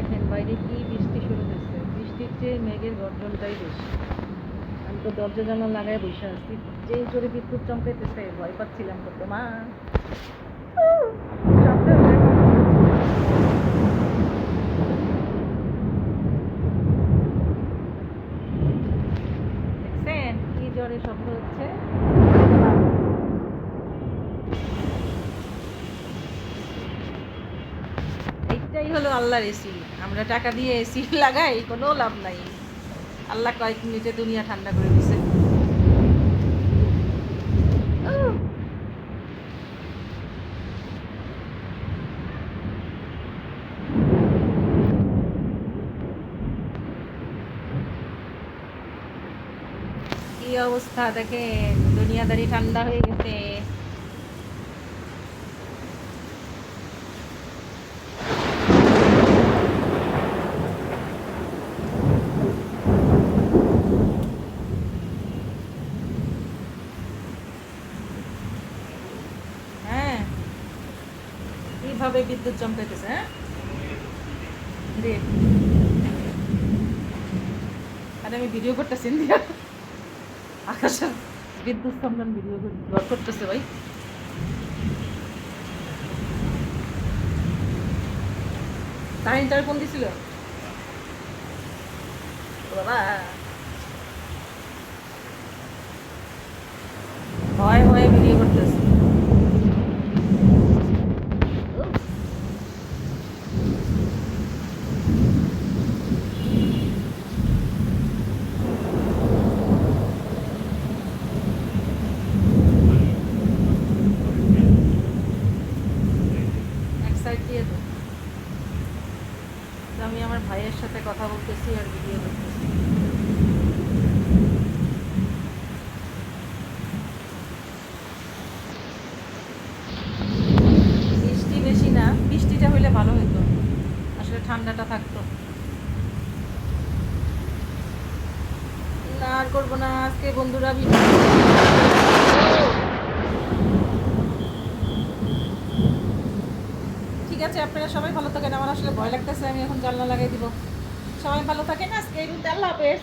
দেখেন বাইরে কি বৃষ্টি শুরু হয়েছে, বৃষ্টির চেয়ে মেঘের গর্জনটাই বেশি। আমি তো দরজা জানলা লাগায় বসে আছি, যেই জোরে বিদ্যুৎ চমকাইতেছে ভয় পাচ্ছিলাম কত মা। সাবধান দেখো। দেখছেন কি জোরে শব্দ হচ্ছে। এইটাই হলো আল্লাহর এসি। আমরা টাকা দিয়ে এসি লাগাই, কোনো লাভ নাই। আল্লাহ কয়েক মিনিটে দুনিয়া ঠান্ডা করে দিছে। কি অবস্থা দেখেন, দুনিয়াদারি ঠান্ডা হয়ে গেছে। হ্যাঁ, কিভাবে বিদ্যুৎ চমকাইতেছে। হ্যাঁ রে, আরে আমি ভিডিও করতেছি দিয়া আকাশের বিদ্যুৎ চমকান ভিডিও করতেছে ভাই। তাহিন তার ফোন দিছিল বাবা, ভয়ে ভয়ে ভিডিও করতেছে। এক সাইড দিয়ে তো আমি আমার ভাইয়ের সাথে কথা বলতেছি আর ভিডিও করতেছি। বৃষ্টি বেশি না, বৃষ্টিটা হইলে ভালো হতো, আসলে ঠান্ডাটা থাকতো না। আর করবো না আজকে বন্ধুরা ভিডিও। ঠিক আছে, আপনারা সবাই ভালো থাকেন। আমার আসলে ভয় লাগতেছে, আমি এখন জানলা লাগাই দিব। সবাই ভালো থাকেন, আজকে এই রুতে আল্লাহ হাফেজ।